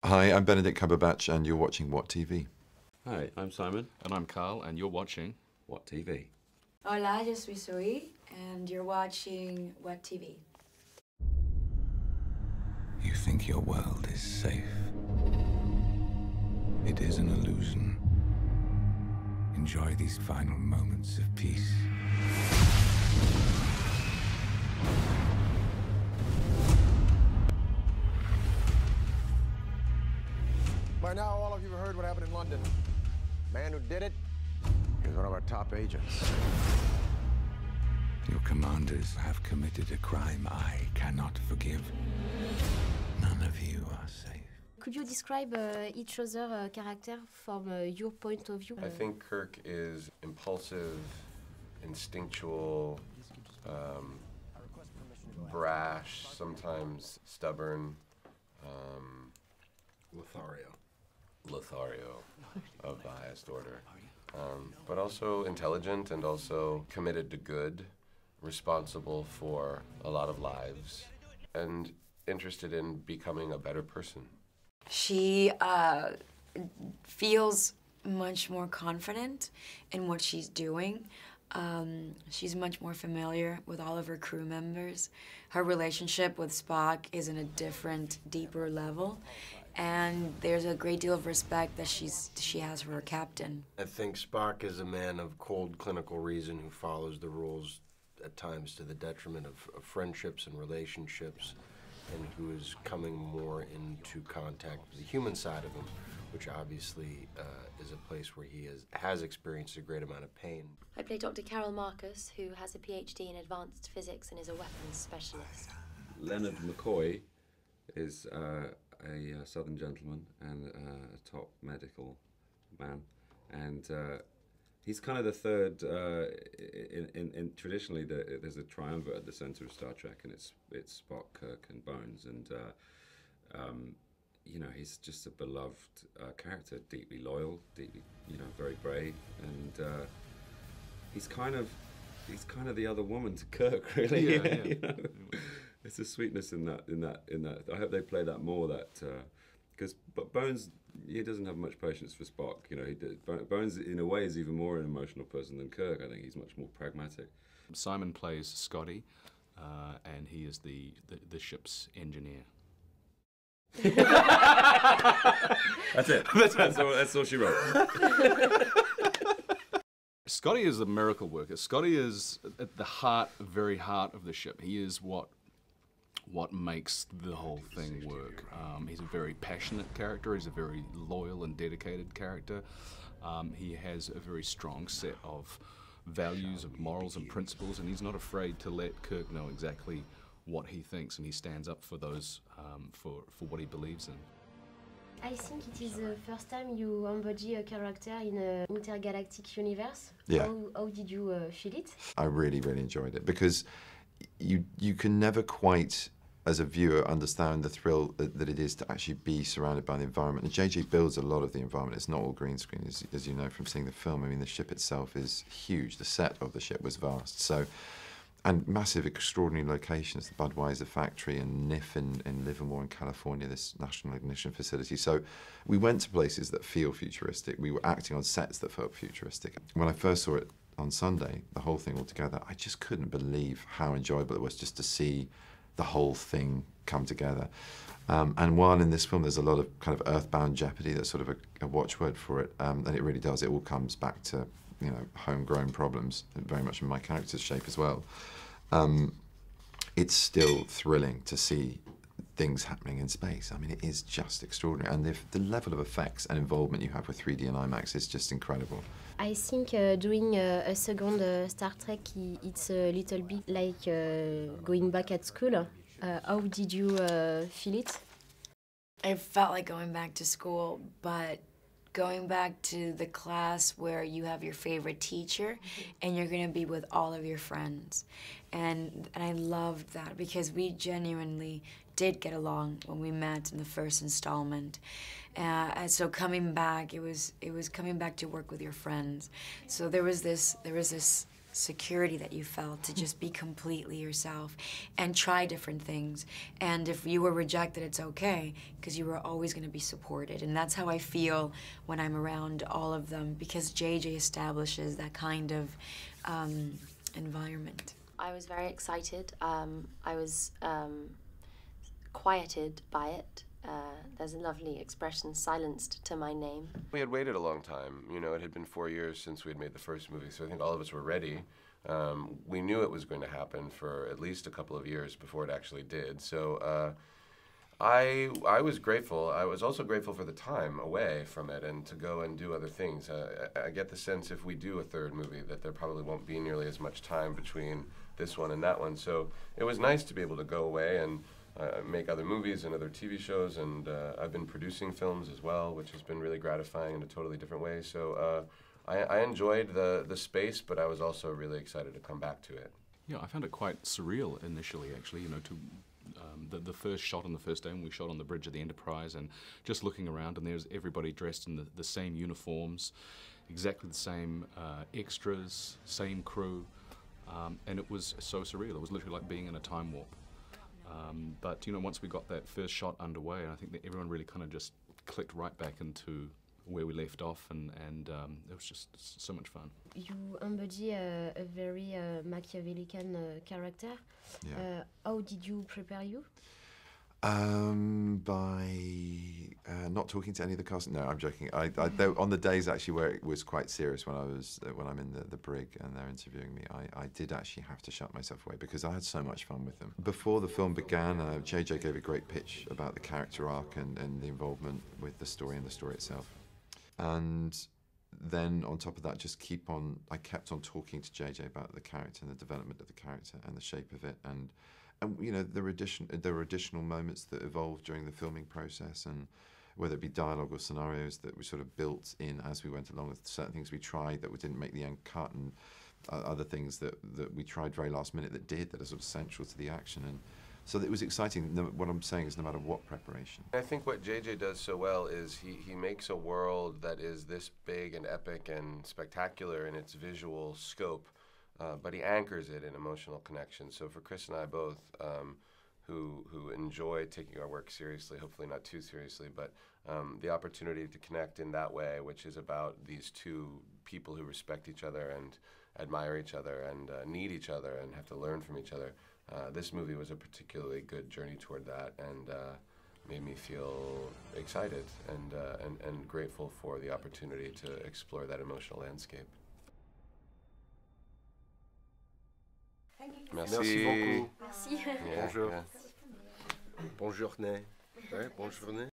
Hi, I'm Benedict Cumberbatch, and you're watching What TV? Hi, I'm Simon. And I'm Carl, and you're watching What TV? Hola, yo soy Zoe, and you're watching What TV. You think your world is safe. It is an illusion. Enjoy these final moments of peace. By now, all of you have heard what happened in London. The man who did it is one of our top agents. Your commanders have committed a crime I cannot forgive. None of you are safe. Could you describe each other character from your point of view? I think Kirk is impulsive, instinctual, brash, sometimes stubborn. Lothario of the highest order. But also intelligent and also committed to good, responsible for a lot of lives, and interested in becoming a better person. She feels much more confident in what she's doing. She's much more familiar with all of her crew members. Her relationship with Spock is in a different, deeper level. And there's a great deal of respect that she has for her captain. I think Spock is a man of cold clinical reason who follows the rules at times to the detriment of friendships and relationships, and who is coming more into contact with the human side of him, which obviously is a place where he has experienced a great amount of pain. I play Dr. Carol Marcus, who has a PhD in advanced physics and is a weapons specialist. Leonard McCoy is a Southern gentleman and a top medical man, and he's kind of the third. In traditionally, there's a triumvirate at the center of Star Trek, and it's Spock, Kirk, and Bones, and you know, he's just a beloved character, deeply loyal, deeply, you know, very brave, and he's kind of the other woman to Kirk, really. Yeah. You know? It's a sweetness in that. I hope they play that more. Because Bones, he doesn't have much patience for Spock. You know, Bones in a way is even more an emotional person than Kirk. I think he's much more pragmatic. Simon plays Scotty, and he is the ship's engineer. That's it. That's all she wrote. Scotty is a miracle worker. Scotty is at the heart, very heart of the ship. He is what makes the whole thing work. He's a very passionate character. He's a very loyal and dedicated character. He has a very strong set of values, of morals and principles, and he's not afraid to let Kirk know exactly what he thinks, and he stands up for those, for what he believes in. I think it is the first time you embody a character in an intergalactic universe. Yeah. How did you feel it? I really, really enjoyed it, because you can never quite, as a viewer, understand the thrill that it is to actually be surrounded by the environment. And JJ builds a lot of the environment. It's not all green screen, as you know from seeing the film. I mean, the ship itself is huge. The set of the ship was vast. So, and massive, extraordinary locations, the Budweiser factory and NIF in Livermore in California, this National Ignition Facility. So we went to places that feel futuristic. We were acting on sets that felt futuristic. When I first saw it on Sunday, the whole thing all together, I just couldn't believe how enjoyable it was just to see the whole thing come together. And while in this film there's a lot of kind of earthbound jeopardy, that's sort of a watchword for it, and it really does, it all comes back to, you know, homegrown problems, very much in my character's shape as well. It's still thrilling to see things happening in space. I mean, it is just extraordinary, and the level of effects and involvement you have with 3D and IMAX is just incredible. I think doing a second Star Trek, it's a little bit like going back at school. How did you feel it? It felt like going back to school, but going back to the class where you have your favorite teacher and you're going to be with all of your friends. And I loved that, because we genuinely did get along when we met in the first installment. And so coming back, it was coming back to work with your friends. So there was this security that you felt to just be completely yourself and try different things. And if you were rejected, it's okay, because you were always going to be supported. And that's how I feel when I'm around all of them, because JJ establishes that kind of environment. I was very excited. I was quieted by it. There's a lovely expression, silenced to my name. We had waited a long time. You know, it had been 4 years since we had made the first movie, so I think all of us were ready. We knew it was going to happen for at least a couple of years before it actually did. So I was grateful. I was also grateful for the time away from it and to go and do other things. I get the sense if we do a third movie that there probably won't be nearly as much time between this one and that one. So it was nice to be able to go away and make other movies and other TV shows, and I've been producing films as well, which has been really gratifying in a totally different way. So I enjoyed the space, but I was also really excited to come back to it. Yeah, I found it quite surreal initially, actually, you know, to the first shot on the first day when we shot on the bridge of the Enterprise, and just looking around, and there's everybody dressed in the same uniforms, exactly the same extras, same crew, and it was so surreal. It was literally like being in a time warp. But, you know, once we got that first shot underway, I think that everyone really kind of just clicked right back into where we left off, and it was just so much fun. You embody a very Machiavellian character. Yeah. How did you prepare you? By not talking to any of the cast. No, I'm joking. On the days actually where it was quite serious, when I'm in the brig and they're interviewing me, I did actually have to shut myself away because I had so much fun with them. Before the film began, JJ gave a great pitch about the character arc and the involvement with the story and the story itself. And then on top of that, I kept on talking to JJ about the character and the development of the character and the shape of it, and you know, there were additional moments that evolved during the filming process, and whether it be dialogue or scenarios that we sort of built in as we went along, with certain things we tried that we didn't make the end cut, and other things that we tried very last minute that are sort of central to the action. And so it was exciting. What I'm saying is, no matter what preparation. I think what JJ does so well is he makes a world that is this big and epic and spectacular in its visual scope, but he anchors it in emotional connection. So for Chris and I both, who enjoy taking our work seriously, hopefully not too seriously, but the opportunity to connect in that way, which is about these two people who respect each other and admire each other and need each other and have to learn from each other. This movie was a particularly good journey toward that, and made me feel excited and grateful for the opportunity to explore that emotional landscape. Merci. Merci beaucoup. Merci. Yeah, Bonjour. yeah. Bonjour. Bonjour.